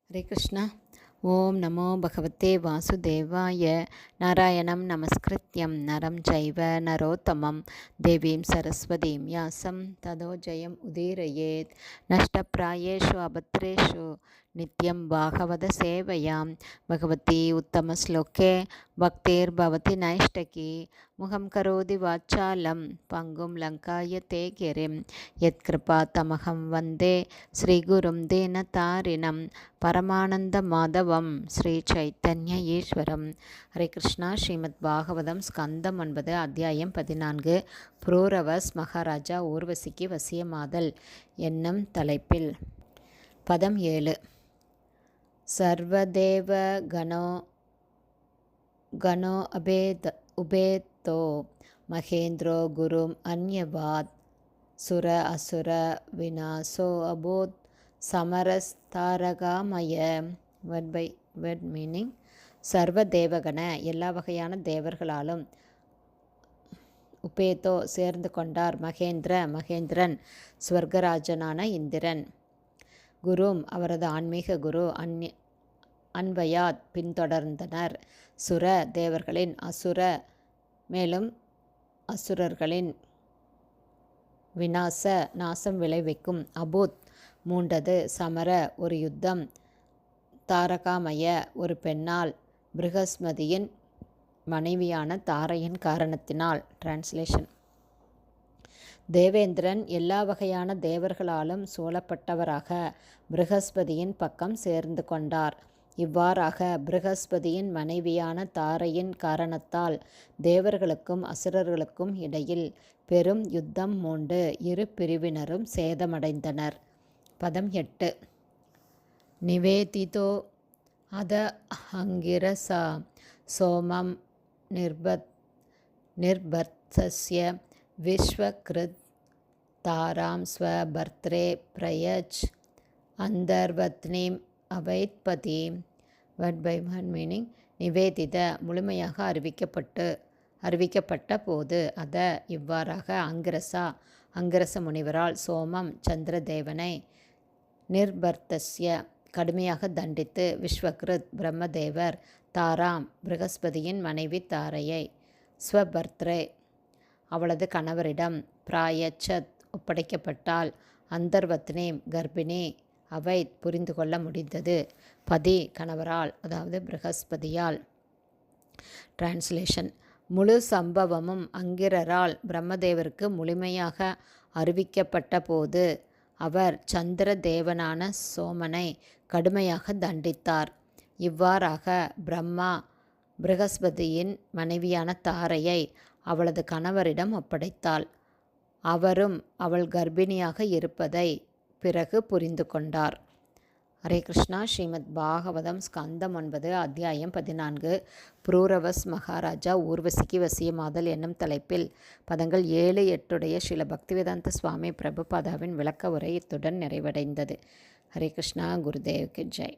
हरे कृष्ण। ओम नमो भगवते वासुदेवाय। नारायणं नमस्कृत्यं नरं चैव नरोत्तमं देवीं सरस्वतीं व्यासं ततो जयम् उदीरयेत्। नष्टप्रायेषु अभद्रेषु नित्यं भागवत सेवयां भगवती उत्तमश्लोके भक्तिर्भवति नैष्टकी। मुखं करोति वाचालं पङ्गुं लङ्कायते गिरिं यत्कृपातमहं वन्दे श्रीगुरुं दीनतारिणं பரமானந்த மாதவம் ஸ்ரீ சைத்தன்ய ஈஸ்வரம். ஹரே கிருஷ்ணா. ஸ்ரீமத் பாகவதம் ஸ்கந்தம் 9 அத்தியாயம் 14 புரூரவஸ் மகாராஜா ஊர்வசிக்கு வசியமாதல் என்னும் தலைப்பில் பதம் 7. சர்வதேவ கணோ உபேதோ மகேந்திரோ குரும் அன்யவாத் சுர அசுர விநாசோ அபோத் சமரஸ்தாரகாமய. Word by word meaning. சர்வ தேவகண எல்லா வகையான தேவர்களாலும் உபேதோ சேர்ந்து கொண்டார். மகேந்திரன் ஸ்வர்கராஜனான இந்திரன். குரும் அவரது ஆன்மீக குரு. அன்வயாத் பின்தொடர்ந்தனர். சுர தேவர்களின். அசுர மேலும் அசுரர்களின். விநாச நாசம் விளைவிக்கும். அபூத் மூண்டது. சமர ஒரு யுத்தம். தாரகாமய ஒரு பெண்ணால். பிருகஸ்பதியின் மனைவியான தாரையின் காரணத்தினால். டிரான்ஸ்லேஷன். தேவேந்திரன் எல்லா வகையான தேவர்களாலும் சூழப்பட்டவராக பிருகஸ்பதியின் பக்கம் சேர்ந்து கொண்டார். இவ்வாறாக பிருகஸ்பதியின் மனைவியான தாரையின் காரணத்தால் தேவர்களுக்கும் அசுரர்களுக்கும் இடையில் பெரும் யுத்தம் மூண்டு இரு பிரிவினரும் சேதமடைந்தனர். பதம் 8. நிவேதிதோ அத அங்கிரசா சோமம் நிர்பர்த்தஸ்ய விஸ்வக்ருத் தாராம் ஸ்வபர்த்ரே பிரயச் அந்தர்வத்னீம் அவைத்பதி. Word by word meaning. நிவேதித முழுமையாக அறிவிக்கப்பட்ட போது அத இவ்வாறாக அங்கிரச முனிவரால் சோமம் சந்திரதேவனை நிர்பர்த்தஸ்ய கடுமையாக தண்டித்து விஸ்வக்ருத் பிரம்மதேவர் தாராம் பிருகஸ்பதியின் மனைவி தாரையை ஸ்வபர்த்ரே அவளது கணவரிடம் பிராயச்சத் ஒப்படைக்கப்பட்டால் அந்தர்வத்னீம் கர்ப்பிணி அவை புரிந்து கொள்ள முடிந்தது. பதி கணவரால் அதாவது பிருகஸ்பதியால். டிரான்ஸ்லேஷன். முழு சம்பவமும் அங்கிரரால் பிரம்மதேவருக்கு முழுமையாக அறிவிக்கப்பட்ட போது அவர் சந்திர தேவனான சோமனை கடுமையாக தண்டித்தார். இவ்வாறாக பிரம்மா பிருகஸ்பதியின் மனைவியான தாரையை அவளது கணவரிடம் ஒப்படைத்தாள். அவரும் அவள் கர்ப்பிணியாக இருப்பதை பிறகு புரிந்து கொண்டார். ஹரே கிருஷ்ணா. ஸ்ரீமத் பாகவதம் ஸ்கந்தம் 9 அத்தியாயம் 14 புரூரவஸ் மகாராஜா ஊர்வசிக்கு வசியமாதல் என்னும் தலைப்பில் பதங்கள் 7, 8 ஸ்ரீல பக்திவேதாந்த சுவாமி பிரபுபாதாவின் விளக்க உரை இத்துடன் நிறைவடைந்தது. ஹரே கிருஷ்ணா. குருதேவ்க்கு ஜெய்.